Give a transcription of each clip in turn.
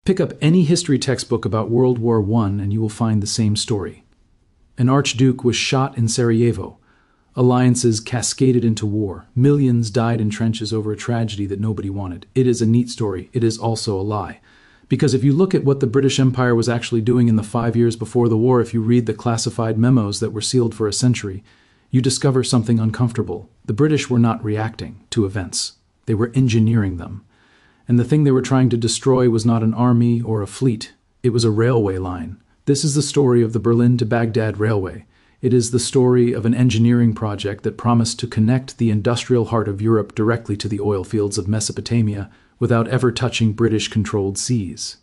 Pick up any history textbook about World War I and you will find the same story. An archduke was shot in Sarajevo. Alliances cascaded into war. Millions died in trenches over a tragedy that nobody wanted. It is a neat story. It is also a lie. Because if you look at what the British Empire was actually doing in the 5 years before the war, if you read the classified memos that were sealed for a century, you discover something uncomfortable. The British were not reacting to events. They were engineering them. And the thing they were trying to destroy was not an army or a fleet. It was a railway line. This is the story of the Berlin to Baghdad Railway. It is the story of an engineering project that promised to connect the industrial heart of Europe directly to the oil fields of Mesopotamia without ever touching British-controlled seas.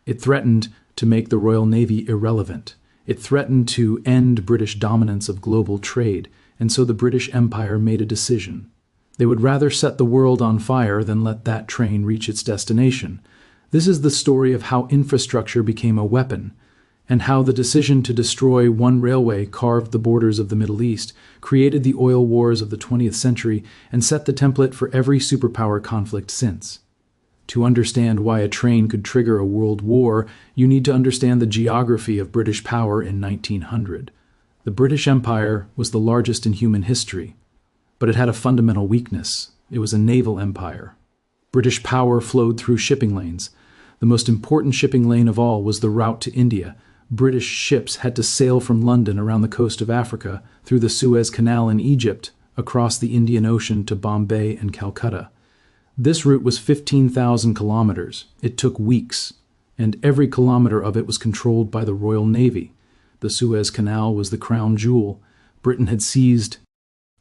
It threatened to make the Royal Navy irrelevant. It threatened to end British dominance of global trade, and so the British Empire made a decision. They would rather set the world on fire than let that train reach its destination. This is the story of how infrastructure became a weapon, and how the decision to destroy one railway carved the borders of the Middle East, created the oil wars of the 20th century, and set the template for every superpower conflict since. To understand why a train could trigger a world war, you need to understand the geography of British power in 1900. The British Empire was the largest in human history, but it had a fundamental weakness. It was a naval empire. British power flowed through shipping lanes. The most important shipping lane of all was the route to India. British ships had to sail from London around the coast of Africa, through the Suez Canal in Egypt, across the Indian Ocean to Bombay and Calcutta. This route was 15,000 kilometers. It took weeks, and every kilometer of it was controlled by the Royal Navy. The Suez Canal was the crown jewel. Britain had seized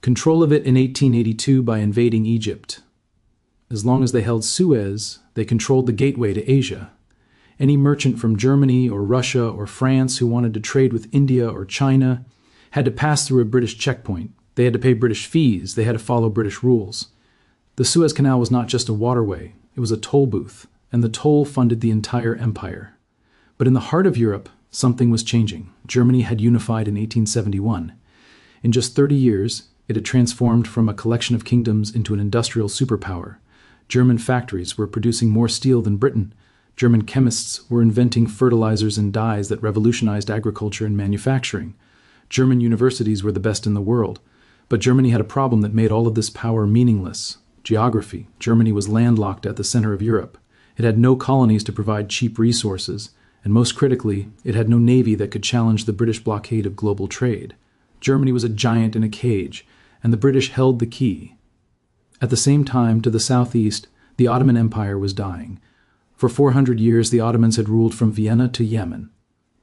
control of it in 1882 by invading Egypt. As long as they held Suez, they controlled the gateway to Asia. Any merchant from Germany or Russia or France who wanted to trade with India or China had to pass through a British checkpoint. They had to pay British fees. They had to follow British rules. The Suez Canal was not just a waterway. It was a toll booth, and the toll funded the entire empire. But in the heart of Europe, something was changing. Germany had unified in 1871. In just 30 years, it had transformed from a collection of kingdoms into an industrial superpower. German factories were producing more steel than Britain. German chemists were inventing fertilizers and dyes that revolutionized agriculture and manufacturing. German universities were the best in the world. But Germany had a problem that made all of this power meaningless. Geography. Germany was landlocked at the center of Europe. It had no colonies to provide cheap resources, and most critically, it had no navy that could challenge the British blockade of global trade. Germany was a giant in a cage, and the British held the key. At the same time, to the southeast, the Ottoman Empire was dying. For 400 years, the Ottomans had ruled from Vienna to Yemen.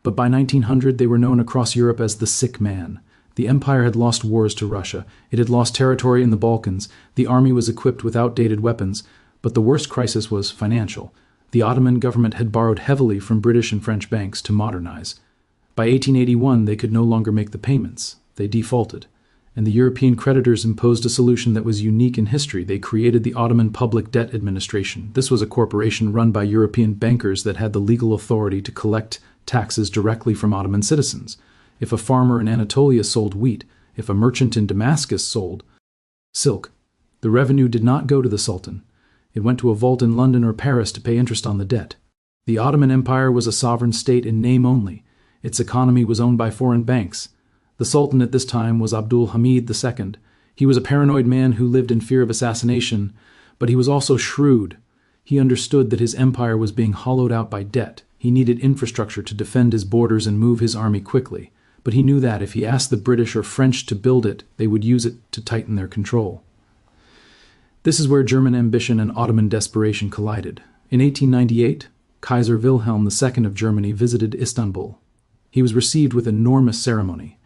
But by 1900, they were known across Europe as the sick man. The empire had lost wars to Russia. It had lost territory in the Balkans. The army was equipped with outdated weapons. But the worst crisis was financial. The Ottoman government had borrowed heavily from British and French banks to modernize. By 1881, they could no longer make the payments. They defaulted. And the European creditors imposed a solution that was unique in history. They created the Ottoman Public Debt Administration. This was a corporation run by European bankers that had the legal authority to collect taxes directly from Ottoman citizens. If a farmer in Anatolia sold wheat, if a merchant in Damascus sold silk, the revenue did not go to the Sultan. It went to a vault in London or Paris to pay interest on the debt. The Ottoman Empire was a sovereign state in name only. Its economy was owned by foreign banks. The Sultan at this time was Abdul Hamid II. He was a paranoid man who lived in fear of assassination, but he was also shrewd. He understood that his empire was being hollowed out by debt. He needed infrastructure to defend his borders and move his army quickly. But he knew that if he asked the British or French to build it, they would use it to tighten their control. This is where German ambition and Ottoman desperation collided. In 1898, Kaiser Wilhelm II of Germany visited Istanbul. He was received with enormous ceremony.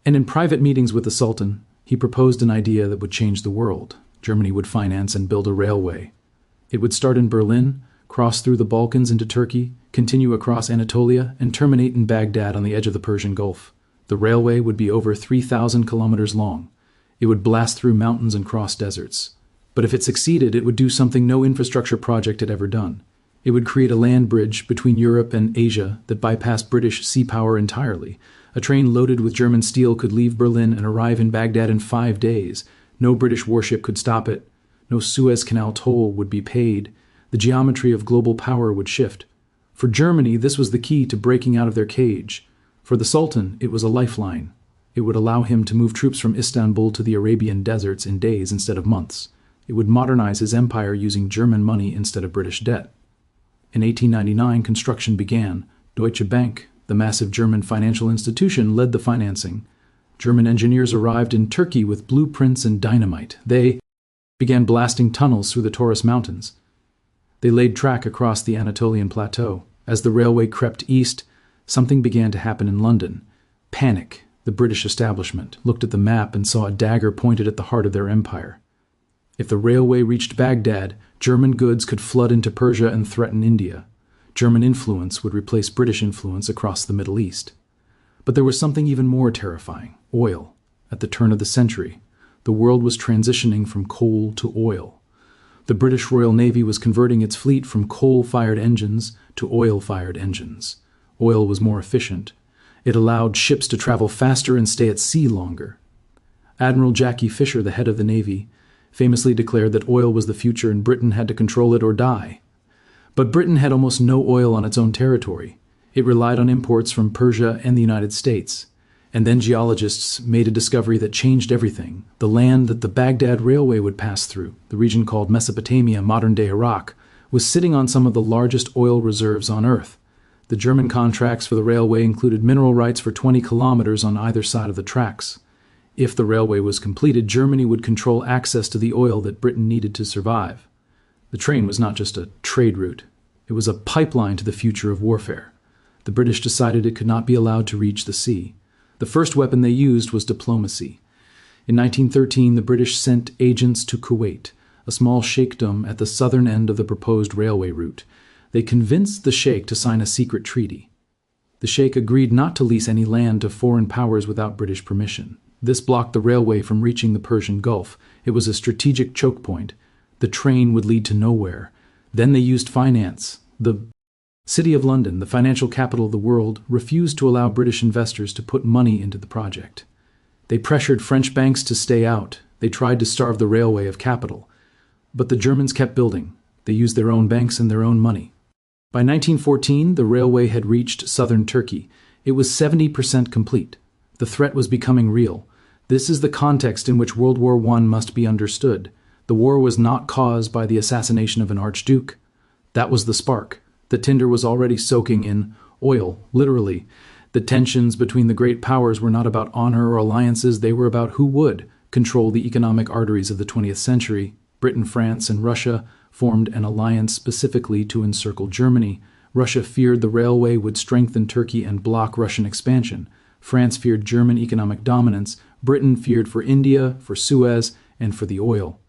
And in private meetings with the Sultan, he proposed an idea that would change the world. Germany would finance and build a railway. It would start in Berlin, cross through the Balkans into Turkey, continue across Anatolia, and terminate in Baghdad on the edge of the Persian Gulf. The railway would be over 3,000 kilometers long. It would blast through mountains and cross deserts. But if it succeeded, it would do something no infrastructure project had ever done. It would create a land bridge between Europe and Asia that bypassed British sea power entirely. A train loaded with German steel could leave Berlin and arrive in Baghdad in 5 days. No British warship could stop it. No Suez Canal toll would be paid. The geometry of global power would shift. For Germany, this was the key to breaking out of their cage. For the Sultan, it was a lifeline. It would allow him to move troops from Istanbul to the Arabian deserts in days instead of months. It would modernize his empire using German money instead of British debt. In 1899, construction began. Deutsche Bank, the massive German financial institution, led the financing. German engineers arrived in Turkey with blueprints and dynamite. They began blasting tunnels through the Taurus Mountains. They laid track across the Anatolian plateau. As the railway crept east, something began to happen in London. Panic. The British establishment looked at the map and saw a dagger pointed at the heart of their empire. If the railway reached Baghdad, German goods could flood into Persia and threaten India. German influence would replace British influence across the Middle East. But there was something even more terrifying: oil. At the turn of the century, the world was transitioning from coal to oil. The British Royal Navy was converting its fleet from coal-fired engines to oil-fired engines. Oil was more efficient. It allowed ships to travel faster and stay at sea longer. Admiral Jackie Fisher, the head of the Navy, famously declared that oil was the future and Britain had to control it or die. But Britain had almost no oil on its own territory. It relied on imports from Persia and the United States. And then geologists made a discovery that changed everything. The land that the Baghdad Railway would pass through, the region called Mesopotamia, modern-day Iraq, was sitting on some of the largest oil reserves on Earth. The German contracts for the railway included mineral rights for 20 kilometers on either side of the tracks. If the railway was completed, Germany would control access to the oil that Britain needed to survive. The train was not just a trade route. It was a pipeline to the future of warfare. The British decided it could not be allowed to reach the sea. The first weapon they used was diplomacy. In 1913, the British sent agents to Kuwait, a small sheikhdom at the southern end of the proposed railway route. They convinced the sheikh to sign a secret treaty. The sheikh agreed not to lease any land to foreign powers without British permission. This blocked the railway from reaching the Persian Gulf. It was a strategic choke point. The train would lead to nowhere. Then they used finance. The City of London, the financial capital of the world, refused to allow British investors to put money into the project. They pressured French banks to stay out. They tried to starve the railway of capital. But the Germans kept building. They used their own banks and their own money. By 1914, the railway had reached southern Turkey. It was 70% complete. The threat was becoming real. This is the context in which World War I must be understood. The war was not caused by the assassination of an archduke. That was the spark. The tinder was already soaking in oil, literally. The tensions between the great powers were not about honor or alliances. They were about who would control the economic arteries of the 20th century. Britain, France, and Russia formed an alliance specifically to encircle Germany. Russia feared the railway would strengthen Turkey and block Russian expansion. France feared German economic dominance. Britain feared for India, for Suez, and for the oil.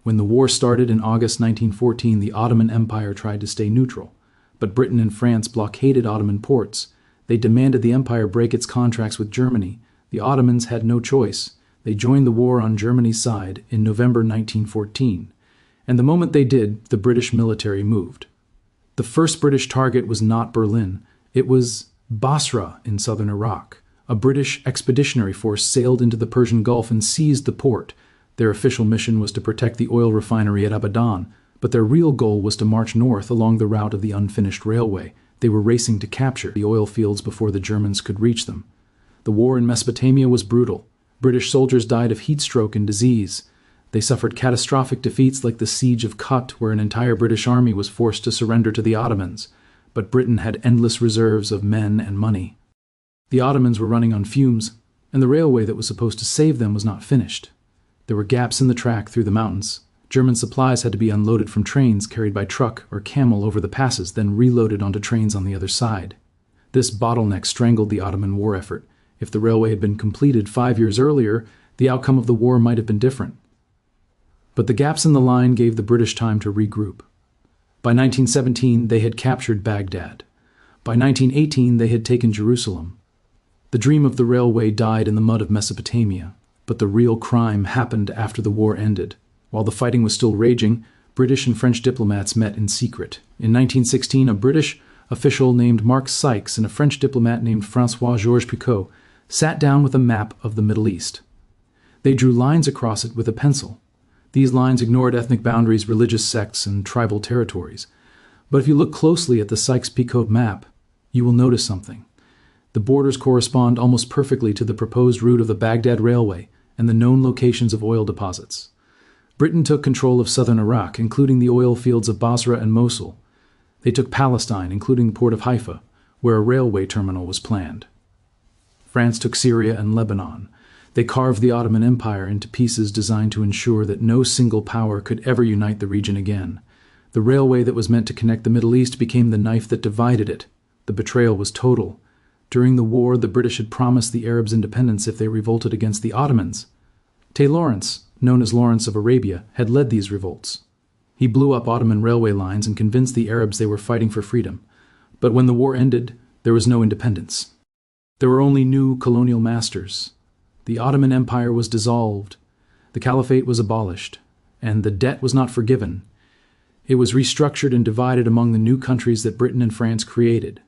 When the war started in August 1914, the Ottoman Empire tried to stay neutral. But Britain and France blockaded Ottoman ports. They demanded the empire break its contracts with Germany. The Ottomans had no choice. They joined the war on Germany's side in November 1914. And the moment they did, the British military moved. The first British target was not Berlin. It was Basra in southern Iraq. A British expeditionary force sailed into the Persian Gulf and seized the port. Their official mission was to protect the oil refinery at Abadan, but their real goal was to march north along the route of the unfinished railway. They were racing to capture the oil fields before the Germans could reach them. The war in Mesopotamia was brutal. British soldiers died of heat stroke and disease. They suffered catastrophic defeats like the Siege of Kut, where an entire British army was forced to surrender to the Ottomans. But Britain had endless reserves of men and money. The Ottomans were running on fumes, and the railway that was supposed to save them was not finished. There were gaps in the track through the mountains. German supplies had to be unloaded from trains carried by truck or camel over the passes, then reloaded onto trains on the other side. This bottleneck strangled the Ottoman war effort. If the railway had been completed 5 years earlier, the outcome of the war might have been different. But the gaps in the line gave the British time to regroup. By 1917, they had captured Baghdad. By 1918, they had taken Jerusalem. The dream of the railway died in the mud of Mesopotamia, but the real crime happened after the war ended. While the fighting was still raging, British and French diplomats met in secret. In 1916, a British official named Mark Sykes and a French diplomat named François-Georges Picot sat down with a map of the Middle East. They drew lines across it with a pencil. These lines ignored ethnic boundaries, religious sects, and tribal territories. But if you look closely at the Sykes-Picot map, you will notice something. The borders correspond almost perfectly to the proposed route of the Baghdad Railway and the known locations of oil deposits. Britain took control of southern Iraq, including the oil fields of Basra and Mosul. They took Palestine, including the port of Haifa, where a railway terminal was planned. France took Syria and Lebanon. They carved the Ottoman Empire into pieces designed to ensure that no single power could ever unite the region again. The railway that was meant to connect the Middle East became the knife that divided it. The betrayal was total. During the war, the British had promised the Arabs independence if they revolted against the Ottomans. Tay Lawrence, known as Lawrence of Arabia, had led these revolts. He blew up Ottoman railway lines and convinced the Arabs they were fighting for freedom. But when the war ended, there was no independence. There were only new colonial masters. The Ottoman Empire was dissolved, the Caliphate was abolished, and the debt was not forgiven. It was restructured and divided among the new countries that Britain and France created.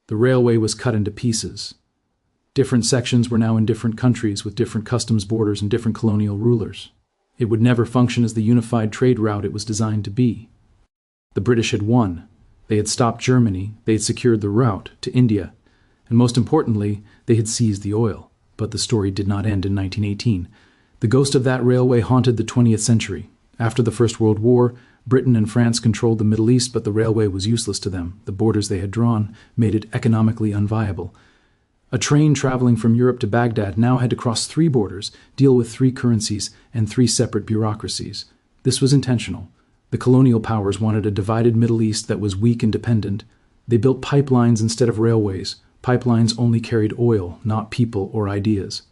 The railway was cut into pieces. Different sections were now in different countries with different customs borders and different colonial rulers. It would never function as the unified trade route it was designed to be. The British had won. They had stopped Germany, they had secured the route to India, and most importantly, they had seized the oil. But the story did not end in 1918. The ghost of that railway haunted the 20th century. After the First World War, Britain and France controlled the Middle East, but the railway was useless to them. The borders they had drawn made it economically unviable. A train traveling from Europe to Baghdad now had to cross 3 borders, deal with 3 currencies, and 3 separate bureaucracies. This was intentional. The colonial powers wanted a divided Middle East that was weak and dependent. They built pipelines instead of railways. Pipelines only carried oil, not people or ideas.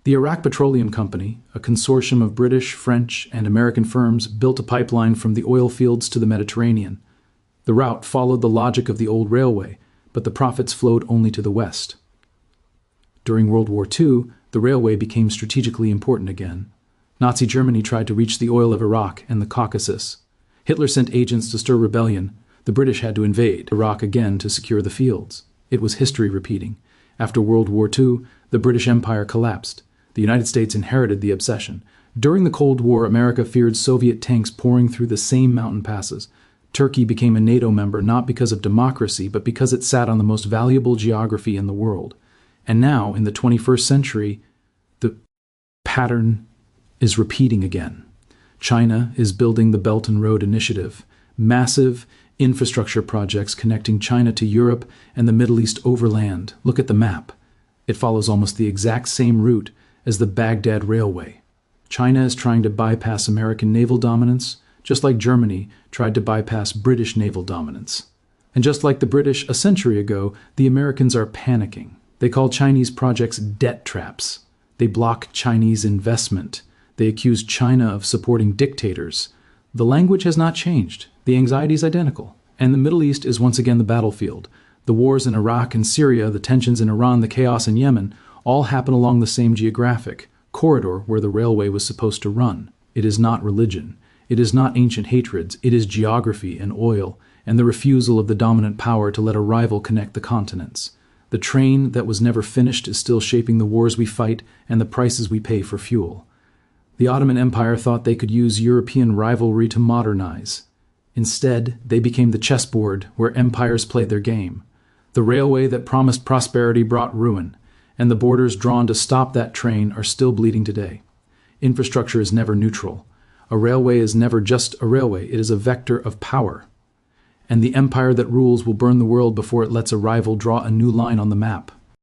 The Iraq Petroleum Company, a consortium of British, French, and American firms, built a pipeline from the oil fields to the Mediterranean. The route followed the logic of the old railway, but the profits flowed only to the west. During World War II, the railway became strategically important again. Nazi Germany tried to reach the oil of Iraq and the Caucasus. Hitler sent agents to stir rebellion. The British had to invade Iraq again to secure the fields. It was history repeating. After World War II, the British Empire collapsed. The United States inherited the obsession. During the Cold War, America feared Soviet tanks pouring through the same mountain passes. Turkey became a NATO member not because of democracy, but because it sat on the most valuable geography in the world. And now, in the 21st century, the pattern is repeating again. China is building the Belt and Road Initiative, massive infrastructure projects connecting China to Europe and the Middle East overland. Look at the map. It follows almost the exact same route as the Baghdad Railway. China is trying to bypass American naval dominance, just like Germany tried to bypass British naval dominance. And just like the British a century ago, the Americans are panicking. They call Chinese projects debt traps. They block Chinese investment. They accuse China of supporting dictators. The language has not changed. The anxiety is identical. And the Middle East is once again the battlefield. The wars in Iraq and Syria, the tensions in Iran, the chaos in Yemen, all happen along the same geographic corridor where the railway was supposed to run. It is not religion. It is not ancient hatreds. It is geography and oil, and the refusal of the dominant power to let a rival connect the continents. The train that was never finished is still shaping the wars we fight and the prices we pay for fuel. The Ottoman Empire thought they could use European rivalry to modernize. Instead, they became the chessboard where empires played their game. The railway that promised prosperity brought ruin, and the borders drawn to stop that train are still bleeding today. Infrastructure is never neutral. A railway is never just a railway. It is a vector of power. And the empire that rules will burn the world before it lets a rival draw a new line on the map.